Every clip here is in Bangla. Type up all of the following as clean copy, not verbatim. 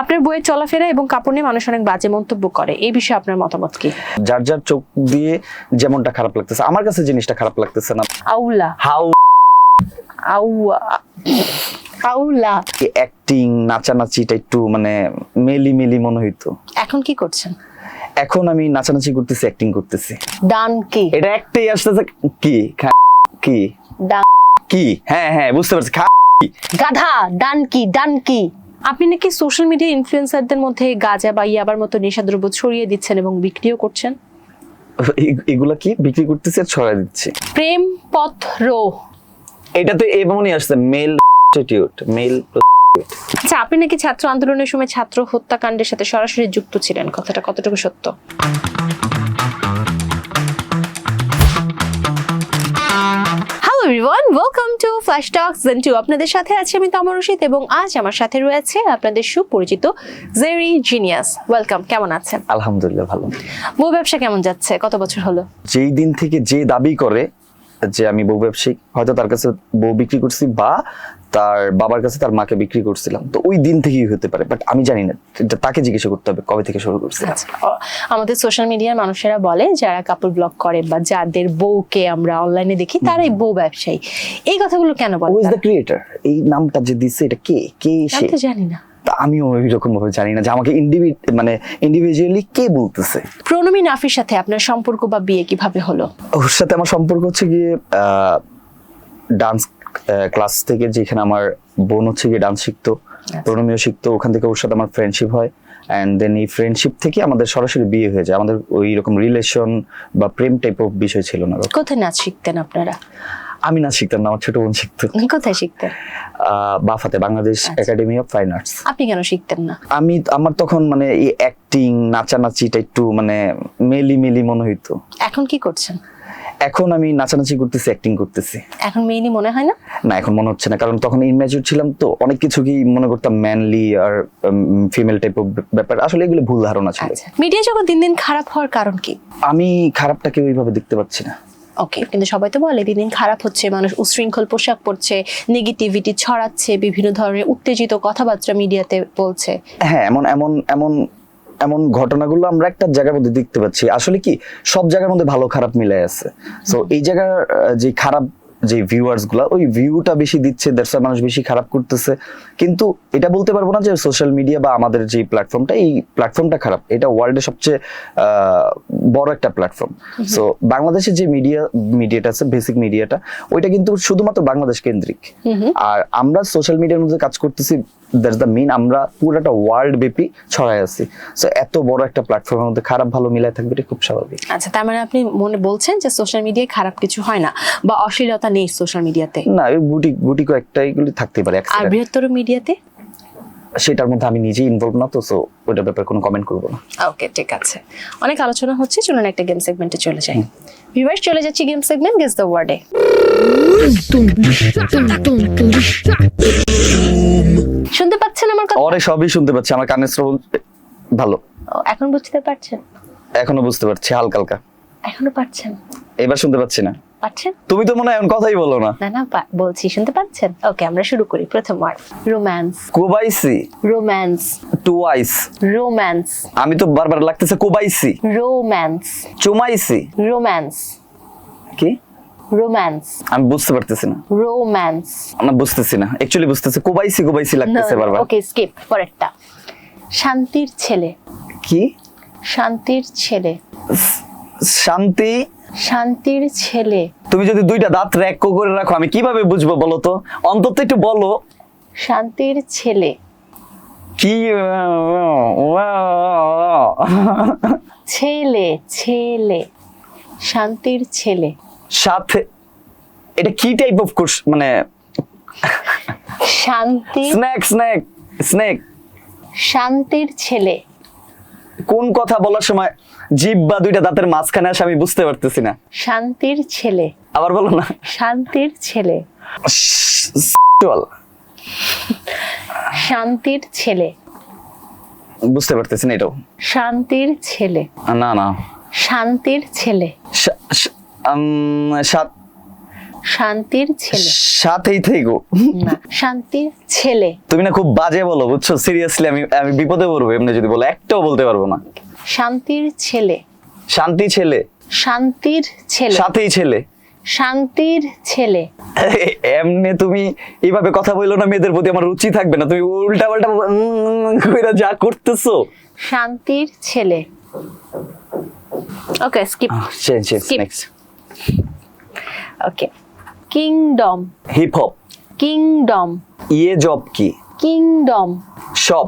আপনার বইয়ের চলাফেরা এবং কাপড় নিয়ে মানুষ অনেক বাজে মন্তব্য করে, এই বিষয়ে আপনার মতামত কি? যার যার চোখ দিয়ে যেমনটা খারাপ লাগতেছে, আমার কাছে জিনিসটা খারাপ লাগতেছে না। আউলা হাউ আউলা অ্যাক্টিং নাচানাচিটা একটু মানে মেলি মেলি মনে হইতো। এখন কি করছেন? এখন আমি নাচানাচি করতেছি, অ্যাক্টিং করতেছি। ডান কি? এটা একটাই আসতেছে কি কি ডান কি? হ্যাঁ হ্যাঁ বুঝতে পারছি। গাধা। ডান কি? ডান কি? আপনি নাকি সোশ্যাল মিডিয়া ইনফ্লুয়েন্সারদের মধ্যে গাঁজা বা ইয়াবার মতো নেশাদ্রব্য ছড়িয়ে দিচ্ছেন এবং বিক্রিও করছেন। এগুলা কি বিক্রি করতেছি আর ছড়াই দিচ্ছি? প্রেম পত্র, এটা তো এমনই আসছে, মেল মেল। আচ্ছা, আপনি নাকি ছাত্র আন্দোলনের সময় ছাত্র হত্যাকাণ্ডের সাথে সরাসরি যুক্ত ছিলেন, কথাটা কতটুকু সত্য? Hello everyone, welcome to Flash Talks Gen 2। আপনাদের সাথে আছি আমি তমর রশিদ এবং আজ আমার সাথে রয়েছে আপনাদের সুপরিচিত জেরি জিনিয়াস। ওয়েলকাম, কেমন আছেন? আলহামদুলিল্লাহ ভালো। বউ ব্যবসা কেমন যাচ্ছে? কত বছর হলো? যেই দিন থেকে যে দাবি করে যে আমি বউ ব্যবসায়ী, হয়তো তার কাছে বউ বিক্রি করছি বা তার বাবার কাছে তার মাকে বিক্রি করছিলাম, তো ওই দিন থেকেই হতে পারে, বাট আমি জানি না, এটা তাকে জিজ্ঞাসা করতে হবে কবে থেকে শুরু করছে। আমাদের সোশ্যাল মিডিয়ার মানুষেরা বলে যারা কাপড় ব্লগ করে বা যাদের বউকে আমরা অনলাইনে দেখি তারাই বউ ব্যবসায়ী, এই কথাগুলো কেন বলে? Who is the creator? এই নামটা যে দিচ্ছে এটা কে সে? আমি তো জানি না। আমিও এরকম ভাবে জানি না যে আমাকে ইন্ডিভিজুয়ালি কে বলতেছে। প্রণমী নাফির সাথে আপনার সম্পর্ক বা বিয়ে কিভাবে হলো? ওর সাথে আমার সম্পর্ক হচ্ছে গিয়ে ডান্স ক্লাস থেকে, যেখানে আমার বোন হচ্ছে গিয়ে ডান্স শিখতো, প্রণমীও শিখতো, ওখান থেকে ওর সাথে আমার ফ্রেন্ডশিপ হয়। অ্যান্ড দেন এই ফ্রেন্ডশিপ থেকে আমাদের সরাসরি বিয়ে হয়ে যায়। আমাদের ওই রকম রিলেশন বা প্রেম টাইপ অফ বিষয় ছিল না। কোথায় নাচ শিখতেন আপনারা? আমি নাচ শিখতাম না, আমার ছোট বোন শিখতো। কোথায় শিখতেন? বাফাতে, Bangladesh academy of fine arts. আপনি কেন শিখতেন না? আমার তখন মানে এই অ্যাক্টিং নাচানাচিটা একটু মানে মেলি মেলি মনে হইতো। এখন কি করছেন? এখন আমি নাচানাচি করতেছি, অ্যাক্টিং করতেছি। এখন মেয়েনি মনে হয় না? না, এখন মনে হচ্ছে না, কারণ তখন ইনম্যাচিউর ছিলাম, তো অনেক কিছু কি মনে করতাম ম্যানলি আর ফিমেল টাইপ অফ ব্যাপার, আসলে এগুলো ভুল ধারণা ছিল। মিডিয়া যখন দিন দিন খারাপ হওয়ার কারণ কি? আমি খারাপটাকে ওইভাবে দেখতে পাচ্ছি না। ওকে, কিন্তু সবাই তো বলে দিন দিন খারাপ হচ্ছে, মানুষ উশৃঙ্খল পোশাক পরছে, নেগেটিভিটি ছড়াচ্ছে, বিভিন্ন ধরনের উত্তেজিত কথাবার্তা মিডিয়াতে বলছে। হ্যাঁ, এমন এমন এমন এমন ঘটনাগুলো আমরা একটা জায়গার মধ্যে দেখতে পাচ্ছি। আসলে কি সব জায়গার মধ্যে ভালো খারাপ মিলে আছে। সো এই জায়গার যে খারাপ যে ভিউয়ার্স গুলা, ওই ভিউটা বেশি দিচ্ছে, দ্যাটস ওয়াই মানুষ বেশি খারাপ করতেছে। কিন্তু এটা বলতে পারবো না যে সোশ্যাল মিডিয়া বা আমাদের যে প্ল্যাটফর্মটা, এই প্ল্যাটফর্মটা খারাপ। এটা ওয়ার্ল্ডের সবচেয়ে বড় একটা প্ল্যাটফর্ম। সো বাংলাদেশের যে মিডিয়াটা আছে, বেসিক মিডিয়াটা, ওইটা কিন্তু শুধুমাত্র বাংলাদেশ কেন্দ্রিক। আর আমরা সোশ্যাল মিডিয়ার মধ্যে কাজ করতেছি, দ্যাটস দ্য মিন আমরা পুরোটা ওয়ার্ল্ড ব্যাপী ছড়ায় আছি। সো এত বড় একটা প্ল্যাটফর্মের মধ্যে খারাপ ভালো মিলাই থাকবে, এটা খুব স্বাভাবিক। আচ্ছা, তার মানে আপনি বলছেন যে সোশ্যাল মিডিয়ায় খারাপ কিছু হয় না বা অশ্লীলতা নেই সোশ্যাল মিডিয়াতে? না, গুটি কয়েকটা এগুলি থাকতেই পারে। আর বৃহত্তর মিডিয়াতে সেটার মধ্যে আমি নিজেই ইনভলভ না, তো সো ওইটার ব্যাপারে কোনো কমেন্ট করব না। ওকে, ঠিক আছে। অনেক আলোচনা হচ্ছে, চলুন একটা গেম সেগমেন্টে চলে যাই। ভিউয়ার্স, চলে যাচ্ছি গেম সেগমেন্ট গেস দ্য ওয়ার্ডে। শুনতে পাচ্ছেন আমার কথা? আরে সবই শুনতে পাচ্ছি, আমার কানের শ্রবণ ভালো। এখন বুঝতে পারছেন? এখনো বুঝতে পারছি হালকা হালকা। এখনো পাচ্ছেন? এবার শুনতে পাচ্ছি না। পাচ্ছেন? তুমি তো মনে হয় এখন কথাই বলো না। না বলছি, শুনতে পাচ্ছেন? ওকে, আমরা শুরু করি। প্রথম ওয়ার্ড রোম্যান্স। কোবাইসি। রোম্যান্স। টুয়াইস। রোম্যান্স। আমি তো বারবার লাগতেছে কোবাইসি। রোম্যান্স। চুমাইসি। রোম্যান্স। কি? রোম্যান্স। আমি বুঝতে পারতেছি না। রোম্যান্স। আমি বুঝতেছি না, অ্যাকচুয়ালি বুঝতেছি কোবাইসি লাগতেছে বারবার। ওকে, স্কিপ। পরেরটা শান্তির ছেলে। কি? শান্তির ছেলে। শান্তি। শান্তির ছেলে। তুমি যদি দুইটা দাঁত র‍্যাক করে রাখো, আমি কিভাবে বুঝবো বলো তো? অন্তত একটু বলো। শান্তির ছেলে। কি? ছেলে শান্তির ছেলে। সাথে এটা কি টাইপ অফ কোর্স? মানে শান্তি। স্নেক। শান্তির ছেলে। কোন কথা বলার সময় জিভ বা দুইটা দাঁতের মাঝখানে আসে আমি বুঝতে পারতেছি না। শান্তির ছেলে। আবার বলো না। শান্তির ছেলে। শান্তির ছেলে। বুঝতে পারতেছি না এটাও। শান্তির ছেলে। না। শান্তির ছেলে। শান্তির ছেলে। সাথেই থেকো। না, শান্তির ছেলে। তুমি না খুব বাজে বলো বুঝছো, সিরিয়াসলি আমি আমি বিপদে পড়বো এমনি যদি বলো, একটাও বলতে পারবো না। শান্তির ছেলে। শান্তি ছেলে। শান্তির ছেলে। সাথেই ছেলে। শান্তির ছেলে। এমনি তুমি এইভাবে কথা বললো না, মেয়েদের প্রতি আমার রুচি থাকবে না। তুমি উল্টা পাল্টা কইরা যা করতেছো। শান্তির ছেলে। ওকে, স্কিপ। Skip. নেক্সট। ওকে, কিংডম। Hip hop. কিংডম। ইয়ে জব কি? কিংডম। সব।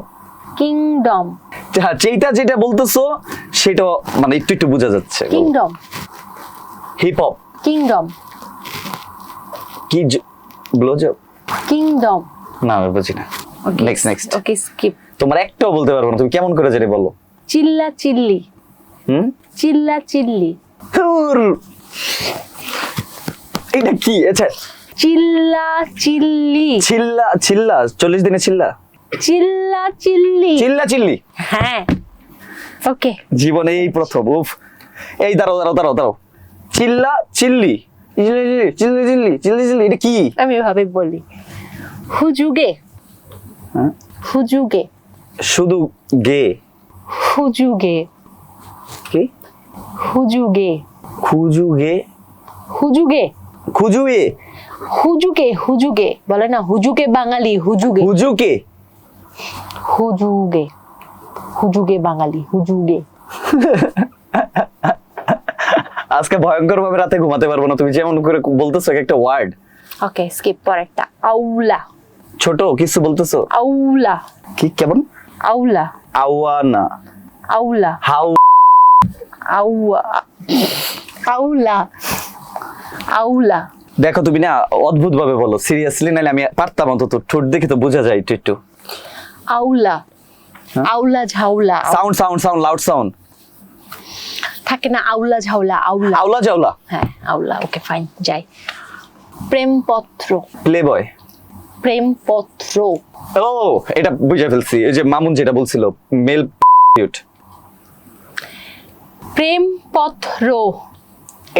কিংডম। হ্যাঁ, যেটা বলতেছো সেটা মানে একটু একটু বোঝা যাচ্ছে। কিংডম। Hip hop. কিংডম। কি ব্লো জব? কিংডম। না আমি বুঝি না। নেক্সট। ওকে, স্কিপ। তোমার একটাও বলতে পারবো না, তুমি কেমন করে জানি বলো। চিল্লা চিল্লি। হুম, চিল্লা চিল্লি। ধুর, এটা কি? আচ্ছা, চিল্লা চিল্লি। চিল্লা 40 দিনে চিল্লা। চিল্লা চিল্লি। চিল্লি হ্যাঁ, ওকে। জীবনে এই প্রথম। উফ, এই দাঁড়াও। চিল্লা চিল্লি এটা কি? আমি এভাবে বলি, হুজুগে। হ্যাঁ? হুজুগে। শুধু গে। হুজুগে। কি? হুজুগে। খুজুগে। হুজুগে। খুজুয়ে। হুজুগে বলে না, হুজুগে বাঙালি। হুজুগে। হুজুকে। হুজুগে বাঙালি। হুজুগে। আজকে ভয়ঙ্কর ভাবে রাতে ঘুমাতে পারবো না, তুমি যেমন করে বলতেছো একটা ওয়ার্ড। ওকে, স্কিপ। পরেরটা, আউলা। ছোট কিছু বলতেছো। আউলা। কি কেমন? আউলা। আওয়ানা। আউলা। হাউ। আউলা। আউলা। দেখো তুমি না অদ্ভুত ভাবে বলো, সিরিয়াসলি, নাহলে আমি পারতাম অন্তত, ঠোঁট দেখে তো বোঝা যায় একটু। আউলা। আউলা ঝাউলা। সাউন্ড লাউড সাউন্ড থাকে না, আউলা ঝাউলা। আউলা জাউলা। হ্যাঁ, আউলা। ওকে, ফাইন, যাই। প্রেমপত্র। প্লে বয়। প্রেমপত্র। ও, এটা বুঝে ফেলছি, এই যে মামুন যেটা বলছিল, মেল কিউট। প্রেমপত্র।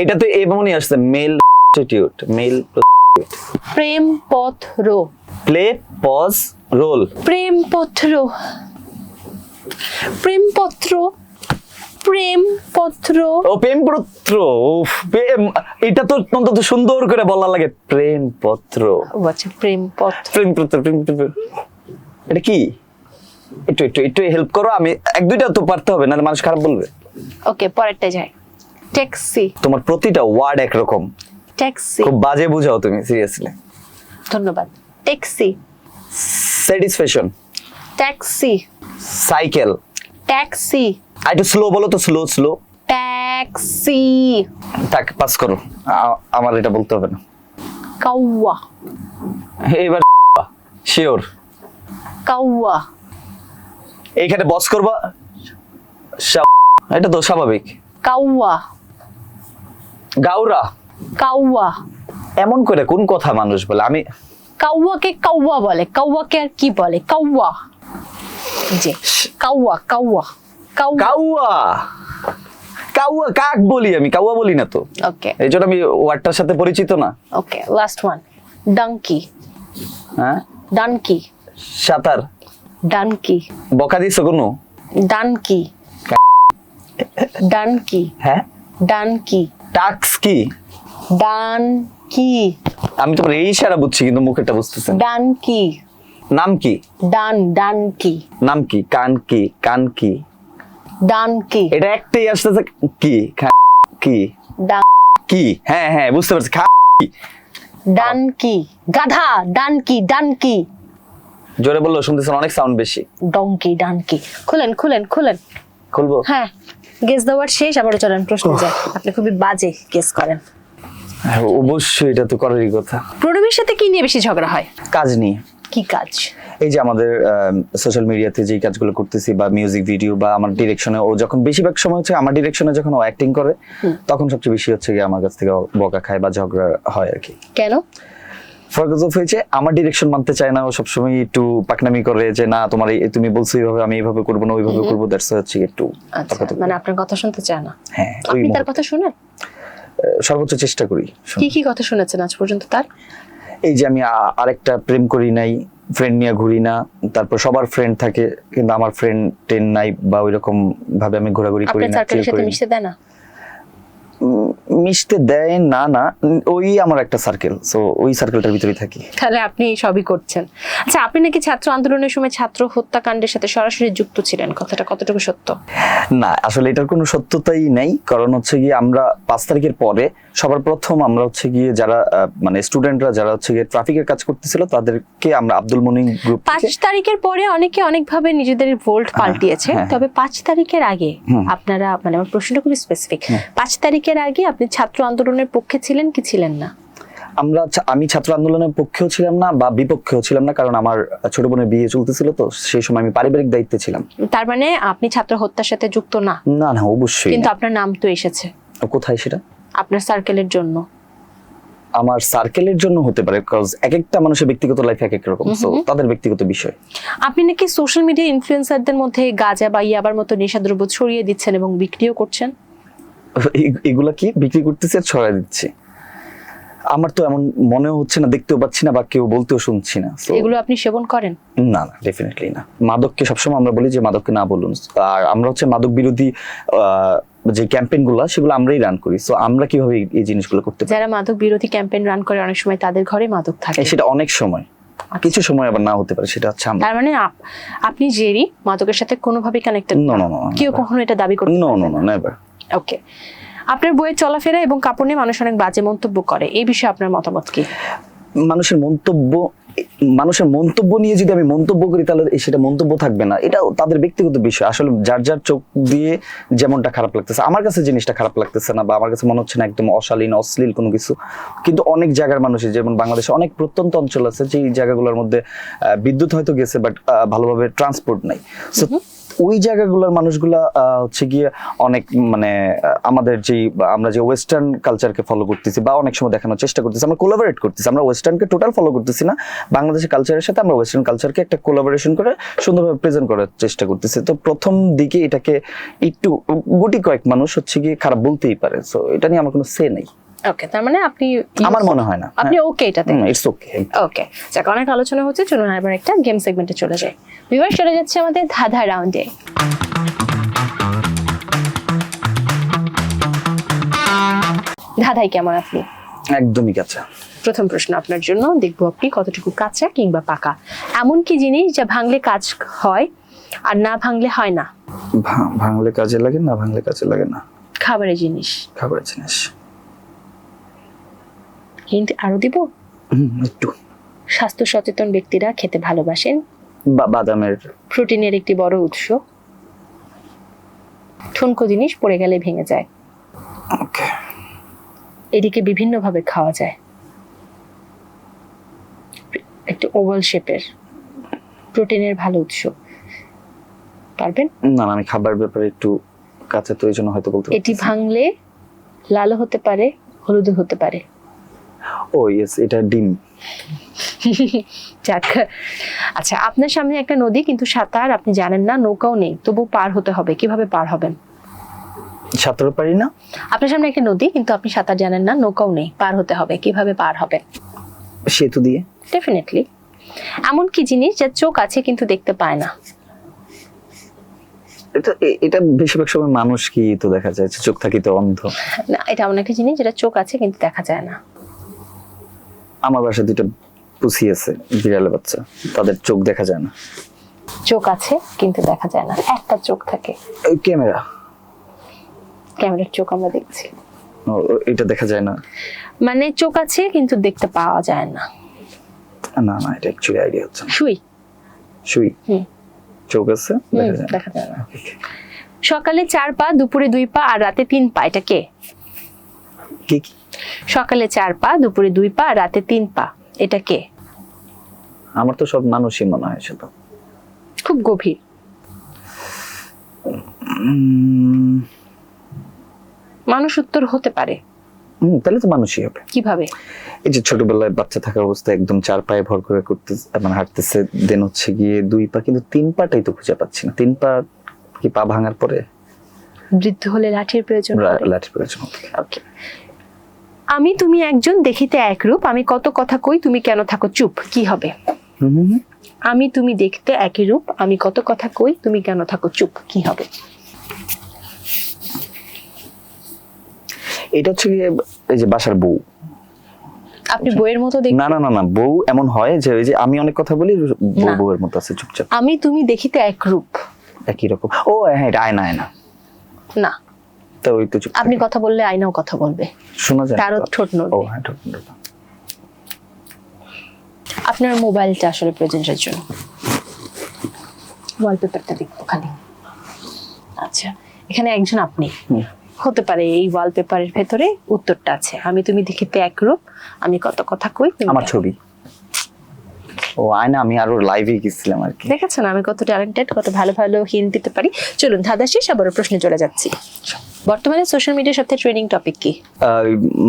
এটা তো এমনই আসছে, মেল কিউট, মেল প্রেমপত্র। Play pause roll. প্রেমপত্র। প্রেমপত্র। প্রেমপত্র। ও প্রেমপত্র। উফ, এটা তো অন্তত সুন্দর করে বলা লাগে, প্রেমপত্র। আচ্ছা, প্রেমপত্র। প্রেমপত্র। এটা কি? একটু হেল্প করো, আমি এক দুইটা তো পারতে হবে, না মানুষ খারাপ বলবে। ওকে, পরেরটা যাই। ট্যাক্সি। তোমার প্রতিটা ওয়ার্ড একরকম, ট্যাক্সি। খুব বাজে বুঝাও তুমি, সিরিয়াসলি। ধন্যবাদ। Taxi. Satisfaction. Taxi. Cycle. Taxi. একটু স্লো বলো তো, স্লো। ট্যাক্সি। তাক পাস করো, আমার এটা বলতে হবে না। কাউয়া। এবার শিওর। কাউয়া। এইখানে বস করবা, এটা তো স্বাভাবিক। কাউয়া। গাউরা। কাউয়া। এমন করে কোন কথা মানুষ বলে? আমি কাউয়াকে কাউয়া বলে, কাউয়াকে আর কি বলে? কাউয়া। যে কাউয়া। কাউয়া কাক বলি, আমি কাউয়া বলি না তো। ওকে। এই জন্য আমি ওয়ার্ডটার সাথে পরিচিত না। ওকে, লাস্ট ওয়ান। ডাঙ্কি। হ্যাঁ, ডানকি। সাঁতার। ডানকি। বকা দিছো কোনো? ডানকি। ডানকি। হ্যাঁ, ডানকি। টাক্স কি? ডানকি। আমি তোমার এই ইশারা বুঝছি, কিন্তু মুখেরটা বুঝতেছি না। ডানকি। নাম কি? ডানকি। নাম কি? কান কি? ডানকি। এটা একটাই আসতেছে, কি কি কি? হ্যাঁ বুঝতে পারছি, ডানকি। গাধা। ডানকি। জোরে বললো শুনতেছেন, অনেক সাউন্ড বেশি। ডঙ্কি। ডানকি। খুলেন। খুলবো? হ্যাঁ, গেস দেওয়ার শেষ, আবার চলেন প্রশ্নে যাই। আপনি খুবই বাজে গেস করেন। হ্যাঁ, অবশ্যই, এটা তো করারই কথা। প্রণবীর সাথে কি নিয়ে বেশি ঝগড়া হয়? কাজ নিয়ে। কি কাজ? এই যে আমাদের সোশ্যাল মিডিয়াতে যে কাজগুলো করতেছি, বা মিউজিক ভিডিও, বা আমার ডিরেকশনে, ও যখন বেশিরভাগ সময় হচ্ছে আমার ডিরেকশনে যখন ও অ্যাক্টিং করে, তখন সবচেয়ে বেশি হচ্ছে গিয়ে আমার কাছ থেকে বকা খায় বা ঝগড়া হয় আর কি। কেন? ফরগজ হয়েছে আমার ডিরেকশন মানতে চায় না, ও সবসময় একটু পাকনামি করে যে না তোমার তুমি বলছো এইভাবে, আমি এইভাবে করবো না, ওইভাবে করবো, দ্যাটস হচ্ছে একটু। আচ্ছা, মানে আপনার কথা শুনতে চায় না? হ্যাঁ, আপনি তার কথা শুনেন? সর্বোচ্চ চেষ্টা করি। কি কি কথা শুনেছেন আজ পর্যন্ত তার? এই যে আমি আরেকটা প্রেম করি নাই, ফ্রেন্ড নিয়ে ঘুরি না, তারপর সবার ফ্রেন্ড থাকে কিন্তু আমার ফ্রেন্ড টেন নাই, বা ওইরকম ভাবে আমি ঘোরাঘুরি করি আপনার না, সার্কেলের chill সাথে করি না। মিশতে দেয় না? মিশতে দেয় না, না ওই আমার একটা সার্কেল, সো ওই সার্কেলটার ভিতরেই থাকি। তাহলে আপনি সবই করছেন। আচ্ছা, আপনি নাকি ছাত্র আন্দোলনের সময় ছাত্র হত্যাকাণ্ডের সাথে সরাসরি যুক্ত ছিলেন, কথাটা কতটুকু সত্য? না, আসলে এটার কোনো সত্যতাই নেই, কারণ হচ্ছে গিয়ে আমরা 5 তারিখের পরে সবার প্রথম আমরা হচ্ছে গিয়ে যারা মানে স্টুডেন্টরা যারা হচ্ছে গিয়ে ট্রাফিকের কাজ করতেছিল তাদেরকে আমরা আব্দুল মনির গ্রুপ 5 তারিখের পরে অনেকে অনেকভাবে নিজেদের ভোল্ট পাল্টিয়েছে, হ্যাঁ। তবে 5 তারিখের আগে আপনারা, মানে আমার প্রশ্নটা খুবই স্পেসিফিক, 5 তারিখের আগে আপনি ছাত্র আন্দোলনের পক্ষে ছিলেন কি ছিলেন না? আমি ছাত্র আন্দোলনের পক্ষেও ছিলাম না বা বিপক্ষেও ছিলাম না, কারণ আমার ছোট বোনের বিয়ে চলতেছিল, তো সেই সময় আমি পারিবারিক দায়িত্বে ছিলাম। তার মানে আপনি ছাত্র হত্যার সাথে যুক্ত না? না না, অবশ্যই কিন্তু না। আপনার নাম তো এসেছে। কোথায় সেটা? আপনার সার্কেলের জন্য। আমার সার্কেলের জন্য হতে পারে, কজ এক একটা মানুষের ব্যক্তিগত লাইফ এক এক রকম, সো তাদের ব্যক্তিগত বিষয়। আপনি নাকি সোশ্যাল মিডিয়া ইনফ্লুয়েন্সারদের মধ্যে গাঁজা বা ইয়াবার মতো নেশাদ্রব্য ছড়িয়ে দিচ্ছেন এবং বিক্রিও করছেন। এগুলা কি বিক্রি করতেছি আর ছড়াই দিচ্ছি? আমার তো এমন মনেও হচ্ছে না, দেখতেও পাচ্ছি না, বা কেউ বলতেও শুনছি না। So, এগুলো আপনি সেবন করেন? না না, ডেফিনেটলি না। মাদককে সবসময় আমরা বলি যে মাদককে না বলুন, আর আমরা হচ্ছে মাদক বিরোধী যে ক্যাম্পেইন গুলা সেগুলো আমরাই রান করি। সো আমরা কিভাবে এই জিনিসগুলো করতে পারি? যারা মাদক বিরোধী ক্যাম্পেইন রান করে অনেক সময় তাদের ঘরে মাদক থাকে। সেটা অনেক সময়, কিছু সময় আবার না হতে পারে, সেটা হচ্ছে আমরা। তার মানে আপনি জেরি মাদকের সাথে কোনোভাবে কানেক্টেড? No, no, no, কেউ never. কখনো এটা দাবি করতে নো পারবে নো না? No, never. ওকে। আপনার বইয়ের চলাফেরা এবং কাপড় নিয়ে মানুষ অনেক বাজে মন্তব্য করে, এই বিষয়ে আপনার মতামত কি? মানুষের মন্তব্য নিয়ে যদি আমি মন্তব্য করি তাহলে সেটা মন্তব্য থাকবে না, এটা তাদের ব্যক্তিগত বিষয়। আসলে যার যার চোখ দিয়ে যেমনটা খারাপ লাগতেছে, আমার কাছে জিনিসটা খারাপ লাগতেছে না, বা আমার কাছে মনে হচ্ছে না একদম অশালীন অশ্লীল কোনো কিছু, কিন্তু অনেক জায়গার মানুষের, যেমন বাংলাদেশে অনেক প্রত্যন্ত অঞ্চল আছে যে জায়গাগুলোর মধ্যে বিদ্যুৎ হয়তো গেছে বাট ভালোভাবে ট্রান্সপোর্ট নাই। সো ওই জায়গাগুলোর মানুষগুলা হচ্ছে গিয়ে অনেক মানে আমাদের আমরা যে ওয়েস্টার্ন কালচারকে ফলো করতেছি বা অনেক সময় দেখানোর চেষ্টা করতেছি, আমরা কোলাবোরেট করতেছি, আমরা ওয়েস্টার্নকে টোটাল ফলো করতেছি না, বাংলাদেশের কালচারের সাথে আমরা ওয়েস্টার্ন কালচারকে একটা কোলাবোরেশন করে সুন্দরভাবে প্রেজেন্ট করার চেষ্টা করতেছি। তো প্রথম দিকে এটাকে একটু গুটি কয়েক মানুষ হচ্ছে গিয়ে খারাপ বলতেই পারে, সো এটা নিয়ে আমার কোনো সে নেই। ওকে, তার মানে আপনি, আমার মনে হয় না আপনি ওকে এটাতে? It's okay. ওকে, যাক, অনেক আলোচনা হচ্ছে, চলুন এবার একটা গেম সেগমেন্টে চলে যাই। ভিউয়ার, চলে যাচ্ছে আমাদের ধাঁধা রাউন্ডে। ধাঁধাই কেমন আপনি? একদমই কাঁচা। প্রথম প্রশ্ন আপনার জন্য, দেখবো আপনি কতটুকু কাঁচা কিংবা পাকা। এমন কি জিনিস যা ভাঙলে কাজ হয় আর না ভাঙলে হয় না? ভাঙলে কাজে লাগে, না ভাঙলে কাজে লাগে না। খাবারের জিনিস। খাবারের জিনিস। হিন্ট আরো দিব? একটু। স্বাস্থ্য সচেতন ব্যক্তিরা খেতে ভালোবাসেন। বাদামের। প্রোটিনের একটি বড় উৎস। ঠুনকো জিনিস, পড়ে গেলে ভেঙে যায়। ওকে। এদিকে বিভিন্নভাবে খাওয়া যায়। একটু ওভাল শেপের, প্রোটিনের ভালো উৎস। পারবেন? না, আমি খাবার ব্যাপারে একটু কাঁচা, তো এই জন্য হয়তো বলতে এটি ভাঙলে লাল হতে পারে, হলুদ হতে পারে। ও ইয়েস, এটা ডিম। যাক, আচ্ছা, আপনার সামনে একটা নদী, কিন্তু সাঁতার আপনি জানেন না, নৌকাও নেই, তবু পার হতে হবে, কিভাবে পার হবেন? সাঁতার পারি না। আপনার সামনে একটা নদী, কিন্তু আপনি সাঁতার জানেন না, নৌকাও নেই, পার হতে হবে, কিভাবে পার হবেন? সেতু দিয়ে। ডেফিনেটলি। এমন কি জিনিস যার চোখ আছে কিন্তু দেখতে পায় না? এটা বেশিরভাগ সময় মানুষ কি তো দেখা যায়, চোখ থাকি তো অন্ধ। না, এটা এমন একটা জিনিস যেটা চোখ আছে কিন্তু দেখা যায় না। আমার বাসায় দুটো পুষি আছে, বিড়ালের বাচ্চা, তাদের চোখ দেখা যায় না। চোখ আছে কিন্তু দেখা যায় না, একটা চোখ থাকে। ক্যামেরা। ক্যামেরার চোখ আমরা দেখছি। এটা দেখা যায় না, মানে চোখ আছে কিন্তু দেখতে পাওয়া যায় না। না না, এটা অ্যাকচুয়ালি আইডিয়া হচ্ছে না। সুই। সুই। হুম। চোখ আছে, দেখা যায় না। দেখা যায় না। সকালে 4 পা, দুপুরে 2 পা আর রাতে 3 পা, এটা কে? কি কি? সকালে 4 পা, দুপুরে 2 পা আর রাতে 3 পা, এটা কে? আমার তো সব মানুষই মনে হয় সেটা। খুব গভীর। মানুষ উত্তর হতে পারে। তাহলে তো মানুষই হবে। কিভাবে? এই যে ছোটবেলায় বাচ্চা থাকা অবস্থায় একদম 4 পায়ে ভর করে করতে মানে হাঁটতেছে, দেন হচ্ছে গিয়ে 2 পা, কিন্তু 3 পাটাই তো খুঁজে পাচ্ছি না। 3 পা কি পা ভাঙার পরে? বৃদ্ধ হলে লাঠির প্রয়োজন। লাঠির প্রয়োজন। ওকে, আমি তুমি একজন দেখিতে একরূপ, আমি কত কথা কই তুমি কেন থাকো চুপ, কি হবে? আমি তুমি দেখতে একই রূপ, আমি কত কথা কই তুমি কেন থাকো চুপ, কি হবে? এটা হচ্ছে গিয়ে এই যে বাসার বউ। আপনি বইয়ের মতো দেখতে? না না না না, বউ এমন হয় যে ওই যে আমি অনেক কথা বলি, বউ না। বউয়ের মতো আছে চুপচাপ আমি তুমি দেখিতে একরূপ। একই রকম। ও হ্যাঁ, এটা আয়না আয়না। না, তো ওই তো চুপ আপনি কথা বললে আয়নাও কথা বলবে, শোনা যায়। তারও ঠোঁট ও নড়বে। হ্যাঁ, ঠোঁট নড়বে। আপনার মোবাইলটা আসলে প্রেজেন্টের জন্য, ওয়ালপেপারটা দেখবো খালি। আচ্ছা, এখানে একজন আপনি হতে পারে, এই ওয়ালপেপারের ভেতরে উত্তরটা আছে, আমি তুমি দেখিতে একরূপ, আমি কত কথা কই তুমি আমার কেন। ছবি। ও আয়না, আমি আরো লাইভে গেছিলাম আর কি। দেখেছেন আমি কত ট্যালেন্টেড, কত ভালো ভালো হিন্ট দিতে পারি। চলুন ধাঁধা শেষ, আবারও প্রশ্নে চলে যাচ্ছি। বর্তমানে সোশ্যাল মিডিয়ার সবথেকে ট্রেন্ডিং টপিক কি?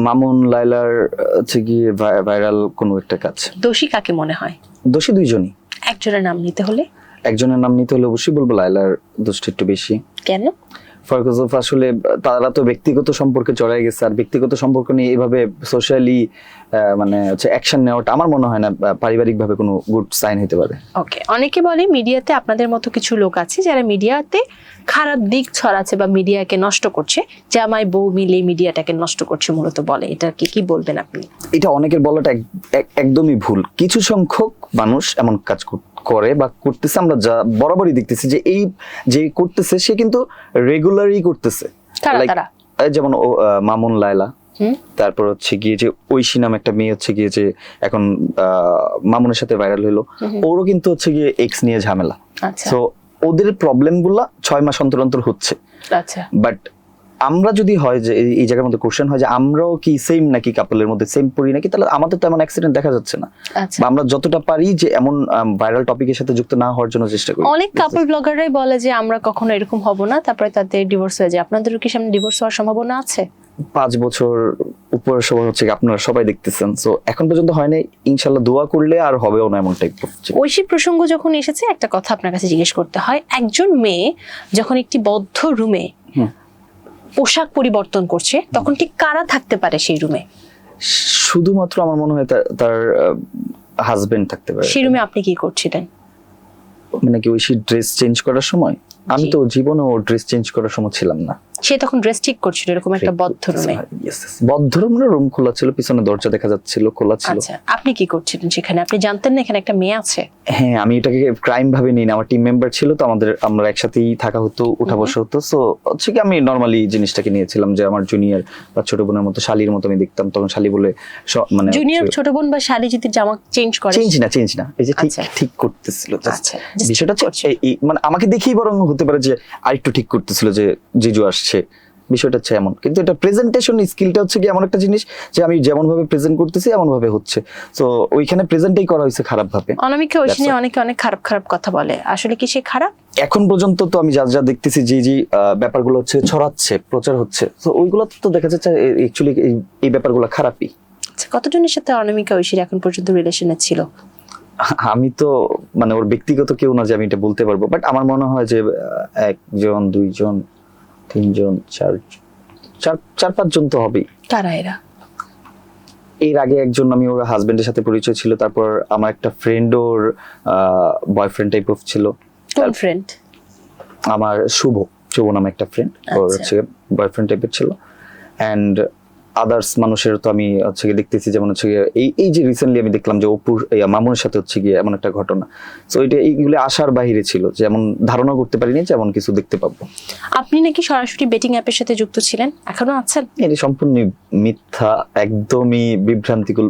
মামুন লায়লার হচ্ছে গিয়ে ভাইরাল কোনো একটা কাজ। দোষী কাকে মনে হয়? দোষী দুইজনই। একজনের নাম নিতে হলে? একজনের নাম নিতে হলে অবশ্যই বলবো লায়লার দোষটা একটু বেশি। কেন? ফরকজ অফ আসলে তারা তো ব্যক্তিগত সম্পর্কে জড়াই গেছে, আর ব্যক্তিগত সম্পর্ক নিয়ে এইভাবে সোশ্যালি মানে হচ্ছে অ্যাকশন নেওয়াটা আমার মনে হয় না পারিবারিক ভাবে কোনো গুড সাইন হতে পারে। ওকে, অনেকে বলে মিডিয়াতে আপনাদের মতো কিছু লোক আছে যারা মিডিয়াতে খারাপ দিক ছড়াচ্ছে বা মিডিয়াকে নষ্ট করছে, জামাই বউ মিলে মিডিয়াটাকে নষ্ট করছে মূলত বলে, এটা কি বলবেন আপনি? এটা অনেকের বলাটা একদমই ভুল। কিছু সংখ্যক মানুষ এমন কাজ করে বা করতেছে, আমরা যা বরাবরই দেখতেছি যে এই যে করতেছে সে কিন্তু রেগুলারই করতেছে। কারা Like, তারা? যেমন মামুন লায়লা, তারপর হচ্ছে গিয়ে যে ঐশী নাম একটা মেয়ে হচ্ছে গিয়ে যে এখন মামুনের সাথে ভাইরাল হলো, ওরও কিন্তু হচ্ছে গিয়ে এক্স নিয়ে ঝামেলা। আচ্ছা তো ওদের প্রবলেম গুলা 6 মাস অন্তর অন্তর হচ্ছে। আচ্ছা, বাট আমরা যদি হয় যে এই জায়গার মধ্যে কোশ্চেন হয় যে আমরাও কি সেম নাকি, কাপলের মধ্যে সেম পড়ি নাকি, তাহলে আমাদের তো এমন অ্যাক্সিডেন্ট দেখা যাচ্ছে না। আচ্ছা। বা আমরা যতটা পারি যে এমন ভাইরাল টপিকের সাথে যুক্ত না হওয়ার জন্য চেষ্টা করি। অনেক কাপল ব্লগাররাই বলে যে আমরা কখনো এরকম হব না, তারপরে তাদের ডিভোর্স হয়ে যায়। আপনাদেরও কি সামনে ডিভোর্স হওয়ার সম্ভাবনা আছে? 5 বছর উপর সময় হচ্ছে কি আপনারা সবাই দেখতেছেন, সো এখন পর্যন্ত হয় নাই। ইনশাল্লাহ দোয়া করলে আর হবেও না এমন টাইপ। ঐশী প্রসঙ্গ যখন এসেছে, একটা কথা আপনার কাছে জিজ্ঞেস করতে হয়, একজন মেয়ে যখন একটি বদ্ধ রুমে পোশাক পরিবর্তন করছে, তখন ঠিক কারা থাকতে পারে সেই রুমে? শুধুমাত্র আমার মনে হয় তার হাজবেন্ড থাকতে পারে। সেই রুমে আপনি কি করছিলেন? মানে কি ঐশী ড্রেস চেঞ্জ করার সময়? আমি তো জীবনে ও ড্রেস চেঞ্জ করার সময় ছিলাম না। সে তখন ড্রেস ঠিক করছিল এরকম একটা বদ্ধ রুমে? বদ্ধ রুমে, রুম খোলা ছিল, পিছনে দরজা দেখা যাচ্ছিল, খোলা ছিল। আচ্ছা, আপনি কি করছিলেন সেখানে? আপনি জানতেন না এখানে একটা মেয়ে আছে? হ্যাঁ, আমি এটাকে ক্রাইম ভাবে নিই না। আমার টিম মেম্বার ছিল, তো আমরা একসাথেই থাকা হতো, উঠা বসা হতো। সো হচ্ছে কি আমি নরমালি জিনিসটাকে নিয়েছিলাম যে আমার জুনিয়র বা ছোট বোনের মতো, শালির মতো আমি দেখতাম। তখন শালি বলে মানে জুনিয়র ছোট বোন বা শালি যদি জামা চেঞ্জ করে? চেঞ্জ না, এই যে আচ্ছা। ঠিক করতেছিল। আচ্ছা, বিষয়টা হচ্ছে মানে আমাকে দেখেই বরং হতে পারে যে আরেকটু ঠিক করতেছিল যে জিজু আসছে, বিষয়টা হচ্ছে এমন। কিন্তু এটা প্রেজেন্টেশন স্কিলটা হচ্ছে কি এমন একটা জিনিস যে আমি যেমন ভাবে প্রেজেন্ট করতেছি এমন ভাবে হচ্ছে, তো ওইখানে প্রেজেন্টই করা হয়েছে খারাপ ভাবে। অনামিকা ঐশী নিয়ে অনেকে অনেক খারাপ খারাপ কথা বলে, আসলে কি সে খারাপ? এখন পর্যন্ত তো আমি যা দেখতেছি যে ব্যাপারগুলো হচ্ছে ছড়াচ্ছে, প্রচার হচ্ছে, তো ওইগুলো তো দেখা যাচ্ছে অ্যাকচুয়ালি এই ব্যাপারগুলো খারাপই। আচ্ছা, কতজনের সাথে অনামিকা ঐশীর এখন পর্যন্ত রিলেশনে ছিল? আমি তো মানে ওর ব্যক্তিগত কেউ না যে আমি এটা বলতে পারবো, বাট আমার মনে হয় যে 1 জন 2 জন 3 জন 4-5 জন তো হবেই। কারা এরা? এর আগে একজন, আমি ওর হাজবেন্ডের সাথে পরিচয় ছিল, তারপর আমার একটা friend or boyfriend type of ছিল। কোন ফ্রেন্ড? আমার শুভ নামে একটা ফ্রেন্ড, ওর হচ্ছে বয়ফ্রেন্ড টাইপের ছিল। এন্ড আদার্স মানুষের তো আমি হচ্ছে গিয়ে দেখতেছি, যেমন হচ্ছে গিয়ে এই যে রিসেন্টলি আমি দেখলাম যে অপুর মামুনের সাথে হচ্ছে গিয়ে এমন একটা ঘটনা। সো এইগুলো আশার বাহিরে ছিল, যেমন ধারণা করতে পারিনি যে এমন কিছু দেখতে পাবো। আপনি নাকি সরাসরি বেটিং অ্যাপের সাথে যুক্ত ছিলেন, এখনো আছেন? এটা সম্পূর্ণ মিথ্যা, একদমই বিভ্রান্তিকর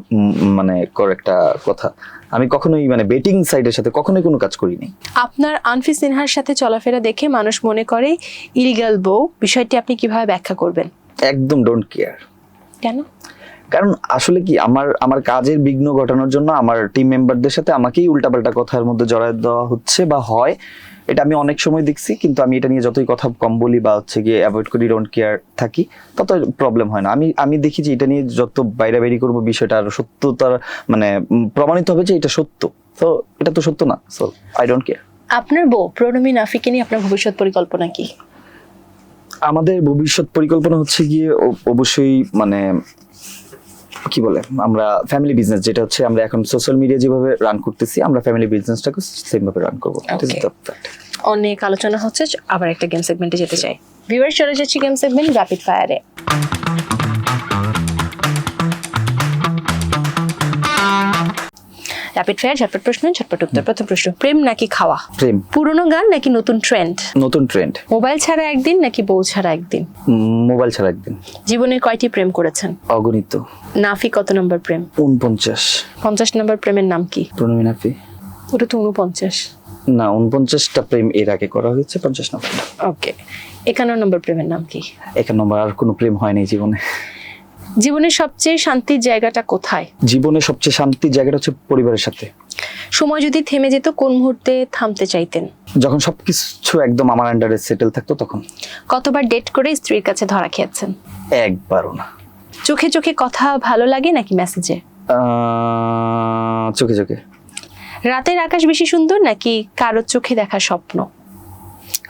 মানে একটা কথা। আমি কখনোই মানে বেটিং সাইটের সাথে কখনোই কোনো কাজ করিনি। আপনার আনফি সিনহার সাথে চলাফেরা দেখে মানুষ মনে করে ইলিগাল বউ, বিষয়টি আপনি কিভাবে ব্যাখ্যা করবেন? একদম ডোন্ট কেয়ার। কেন? কারণ আসলে কি আমার কাজের বিঘ্ন ঘটানোর জন্য আমার টিম মেম্বারদের সাথে আমাকেই উল্টাপাল্টা কথার মধ্যে জড়ায় দেওয়া হচ্ছে বা হয়, এটা আমি অনেক সময় দেখছি। কিন্তু আমি এটা নিয়ে যতই কথা কম বলি বা হচ্ছে গিয়ে অ্যাভয়েড করি, ডোন্ট কেয়ার থাকি, তত প্রবলেম হয় না। আমি দেখি যে এটা নিয়ে যত বাইরে করবো বিষয়টা আর সত্যতার মানে প্রমাণিত হবে যে এটা সত্য, তো এটা তো সত্য না, সো আই ডোন্ট কেয়ার। আপনার বউ প্রণমী নাফিকে নিয়ে আপনার ভবিষ্যৎ পরিকল্পনা কি? আমাদের ভবিষ্যৎ পরিকল্পনা হচ্ছে গিয়ে অবশ্যই মানে কি বলে আমরা ফ্যামিলি বিজনেস, যেটা হচ্ছে আমরা এখন সোশ্যাল মিডিয়া যেভাবে রান করতেছি, আমরা ফ্যামিলি বিজনেসটাকে সেম ভাবে রান করবো। অনেক আলোচনা হচ্ছে, আবার একটা গেম সেগমেন্টে যেতে চাই। ভিউয়ার, চলে যাচ্ছি গেম সেগমেন্ট র্যাপিড ফায়ারে। র্যাপিড ফায়ার, ঝটপট প্রশ্ন, ঝটপট উত্তর। প্রথম প্রশ্ন, প্রেম নাকি খাওয়া? প্রেম। পুরনো গান নাকি নতুন ট্রেন্ড? নতুন ট্রেন্ড। মোবাইল ছাড়া একদিন নাকি বউ ছাড়া একদিন? মোবাইল ছাড়া একদিন। জীবনে কয়টি প্রেম করেছেন? অগণিত। নাফি কত নম্বর প্রেম? 49। 50 নম্বর প্রেমের নাম কি? প্রণমী নাফি। ওটা তো 49। না, 49টা প্রেম এর আগে করা হয়েছে, 50 নম্বর। ওকে, 51 নম্বর প্রেমের নাম কি? 51 নম্বর। আর কোনো প্রেম হয়নি জীবনে। জীবনের সবচেয়ে শান্তির জায়গাটা কোথায়? জীবনে সবচেয়ে শান্তির জায়গাটা হচ্ছে পরিবারের সাথে। সময় যদি থেমে যেত কোন মুহূর্তে থামতে চাইতেন? যখন সবকিছু একদম আমার আন্ডারে সেটেল থাকতো তখন। কতবার ডেট করে স্ত্রীর কাছে ধরা খেয়েছেন? একবারও না। চোখে চোখে কথা ভালো লাগে নাকি মেসেজে? চোখে চোখে। রাতের আকাশ বেশি সুন্দর নাকি কারো চোখে দেখা স্বপ্ন?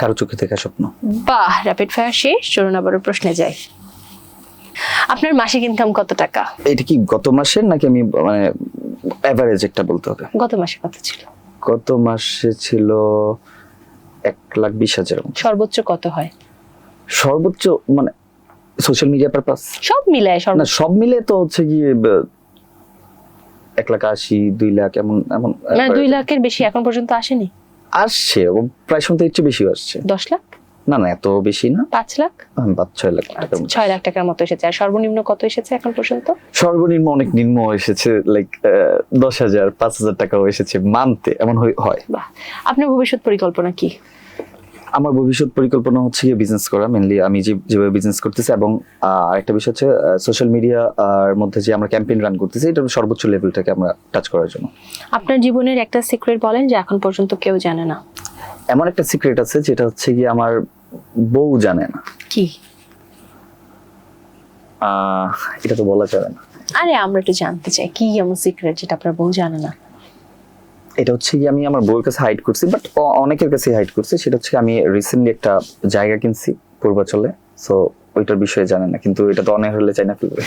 কারো চোখে দেখা স্বপ্ন। বাহ, র্যাপিড ফায়ার শেষ, চলুন আবারও প্রশ্নে যাই। আপনার মাসিক ইনকাম কত টাকা? এটা কি গত মাসের নাকি আমি মানে এভারেজ একটা বলতে হবে? গত মাসে কত ছিল? গত মাসে ছিল 1,20,000। সর্বোচ্চ কত হয়? সর্বোচ্চ মানে সোশ্যাল মিডিয়া পারপাস সব মিলায় না, সর্বোচ্চ? সব মিলে তো হচ্ছে গিয়ে 1,80,000, 2,00,000 এমন এমন মানে 2 লাখের বেশি এখন পর্যন্ত আসেনি? আসছে, ও প্রায় শুনতে ইচ্ছে বেশি আসছে। 10 লাখ? না না, এত বেশি না। 5 লাখ? 5-6 লাখ টাকা। 6 লাখ টাকার মতো এসেছে। আর সর্বনিম্ন কত এসেছে এখন পর্যন্ত? সর্বনিম্ন অনেক নিম্ন এসেছে, লাইক 10,000, 5,000 টাকাও এসেছে মানতে, এমন হয়। বাহ, আপনার ভবিষ্যৎ পরিকল্পনা কি? আমার ভবিষ্যৎ পরিকল্পনা হচ্ছে গিয়ে বিজনেস করা, মেইনলি আমি যেভাবে বিজনেস করতেছি, এবং আরেকটা বিষয় হচ্ছে সোশ্যাল মিডিয়া আর মধ্যে যে আমরা ক্যাম্পেইন রান করতেছি, এটা সর্বোচ্চ লেভেলটাকে আমরা টাচ করার জন্য। আপনার জীবনের একটা সিক্রেট বলেন যে এখন পর্যন্ত কেউ জানে না। এমন একটা সিক্রেট আছে যেটা হচ্ছে গিয়ে আমার বউ জানে না। কি? এটা তো বলা যাবে না। আরে আমরা একটু জানতে চাই, কি এমন সিক্রেট যেটা আপনার বউ জানে না? এটা হচ্ছে কি, আমি আমার বউয়ের কাছে হাইড করছি, বাট অনেকের কাছে হাইড করছি। সেটা হচ্ছে আমি রিসেন্টলি একটা জায়গা কিনছি পূর্বাচলে, সো ওইটার বিষয়ে জানে না, কিন্তু এটা তো অনেক হলে চাই না ফেলবে।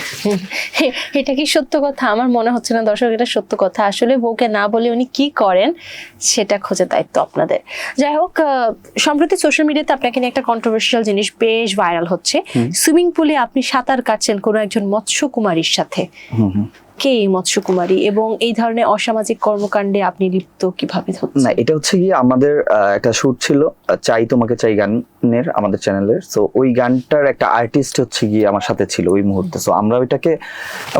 এটা কি সত্য কথা? আমার মনে হচ্ছে না দর্শক এটা সত্য কথা। আসলে বউকে না বলে উনি কি করেন সেটা খোঁজার দায়িত্ব আপনাদের। যাই হোক, সম্প্রতি সোশ্যাল মিডিয়াতে আপনাকে নিয়ে একটা কন্ট্রোভার্সিয়াল জিনিস বেশ ভাইরাল হচ্ছে। সুইমিং পুলে আপনি সাঁতার কাটছেন কোনো একজন মৎস্যকুমারীর সাথে। কে এই মৎস্যকুমারী এবং এই ধরনের অসামাজিক কর্মকাণ্ডে আপনি লিপ্ত কিভাবে হচ্ছেন? না, এটা হচ্ছে গিয়ে আমাদের একটা শুট ছিল চাই তোমাকে চাই গানের, আমাদের চ্যানেলের। সো ওই গানটার একটা আর্টিস্ট হচ্ছে গিয়ে আমার সাথে ছিল ওই মুহূর্তে। সো আমরা ওইটাকে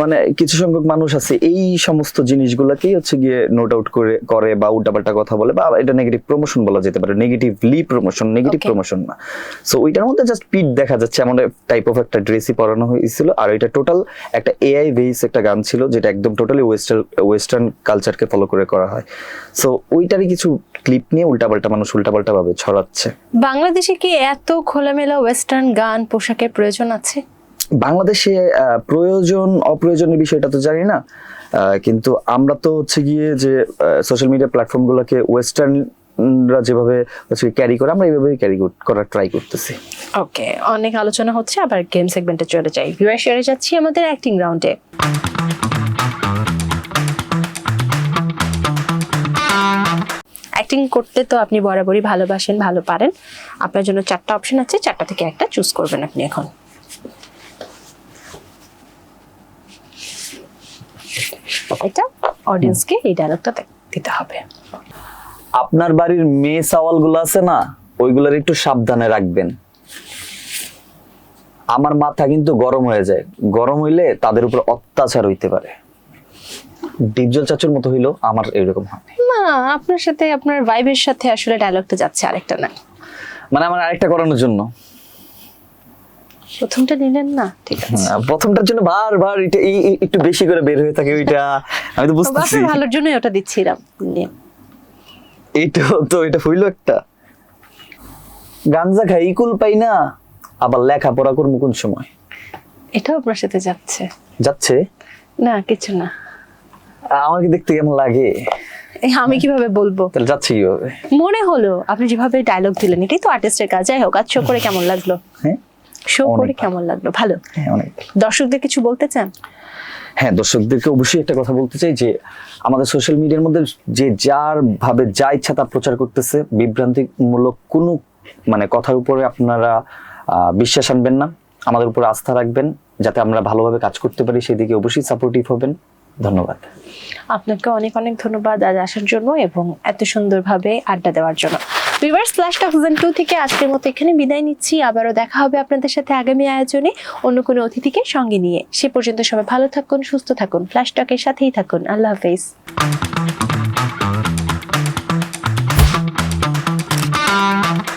মানে কিছু সংখ্যক মানুষ আছে এই সমস্ত জিনিসগুলোকেই হচ্ছে গিয়ে নোট আউট করে বা উল্টাপাল্টা কথা বলে, বা এটা নেগেটিভ প্রমোশন বলা যেতে পারে, নেগেটিভলি প্রমোশন, নেগেটিভ প্রমোশন না। সো ওইটার মধ্যে জাস্ট পিট দেখা যাচ্ছে, এমন টাইপ অফ একটা ড্রেসই পরানো হয়েছিল। আর এটা টোটাল একটা এআই বেস একটা গান ছিল, যেটা একদম টোটালি ওয়েস্টার্ন কালচারকে ফলো করে করা হয়। সো ওইটারই কিছু ক্লিপ নিয়ে উল্টাপাল্টা মানুষ উল্টাপাল্টা ভাবে ছড়াচ্ছে। বাংলাদেশে কি এত খোলামেলা ওয়েস্টার্ন গান পোশাকের প্রয়োজন আছে? বাংলাদেশে প্রয়োজন অপ্রয়োজনের বিষয়টা তো জানি না, কিন্তু আমরা তো হচ্ছে গিয়ে যে সোশ্যাল মিডিয়া প্ল্যাটফর্মগুলোকে ওয়েস্টার্নরা যেভাবে হচ্ছে ক্যারি করে, আমরা এইভাবেই ক্যারি করার ট্রাই করতেছি। ওকে, অনেক আলোচনা হচ্ছে, আবার গেম সেগমেন্টে চলে যাই। ভিউয়ার শেয়ারে যাচ্ছি আমাদের অ্যাক্টিং রাউন্ডে। অ্যাক্টিং করতে তো আপনি বরাবরই ভালোবাসেন, ভালো পারেন। আপনার জন্য 4টা অপশন আছে, 4টা থেকে একটা চুজ করবেন আপনি এখন। এটা অডিয়েন্সকে এই ডায়লগটা দিতে হবে। আপনার বাড়ির মেয়ে সাওয়ালগুলো আছে না, ওইগুলোর একটু সাবধানে রাখবেন। আমার মাথা কিন্তু গরম হয়ে যায়, গরম হইলে তাদের উপর অত্যাচার হইতে পারে। ডিপজল চাচুর মতো হইলো, আমার এরকম হয় না, আপনার সাথে আপনার ভাইবের সাথে আসলে ডায়লগটা যাচ্ছে, আরেকটা না। মানে আমার আরেকটা করানোর জন্য প্রথমটা নিলেন না? ঠিক আছে, প্রথমটার জন্য বারবার এটা একটু বেশি করে বের হয়ে থাকে ওইটা, আমি তো বুঝতেছি। আপনার ভালোর জন্যই ওটা দিচ্ছিলাম। এইটা তো এটা হইলো একটা গাঞ্জা খাই ইকুল পাই না, আবার লেখাপড়া করবো কোন সময়? এটাও আপনার সাথে যাচ্ছে না? কিছু না। আমাকে দেখতে কেমন লাগে? আমি কিভাবে বলবো? তাহলে যাচ্ছে কিভাবে? মনে হলো আপনি যেভাবে ডায়লগ দিলেন, এটাই তো আর্টিস্টের কাজ। যাই হোক, আজ শো করে কেমন লাগলো? হ্যাঁ, শো করে অনেক কেমন লাগলো? ভালো। হ্যাঁ, অনেক ভালো। দর্শকদের কিছু বলতে চান? হ্যাঁ, দর্শকদেরকে অবশ্যই একটা কথা বলতে চাই যে আমাদের সোশ্যাল মিডিয়ার মধ্যে যে যার ভাবে যা ইচ্ছা তা প্রচার করতেছে, বিভ্রান্তিমূলক কোনো মানে কথার উপরে আপনারা বিশ্বাস আনবেন না, আমাদের উপর আস্থা রাখবেন, যাতে আমরা ভালোভাবে কাজ করতে পারি সেদিকে অবশ্যই সাপোর্টিভ হবেন। ধন্যবাদ। আপনাকে অনেক অনেক ধন্যবাদ আজ আসার জন্য এবং এত সুন্দরভাবে আড্ডা দেওয়ার জন্য। ভিউয়ার্স, ফ্ল্যাশ টক সিজন 2 থেকে আজকের মতো এখানে বিদায় নিচ্ছি। আবারও দেখা হবে আপনাদের সাথে আগামী আয়োজনে অন্য কোনো অতিথিকে সঙ্গে নিয়ে। সে পর্যন্ত সবাই ভালো থাকুন, সুস্থ থাকুন, ফ্ল্যাশ টকের সাথেই থাকুন। আল্লাহ হাফেজ।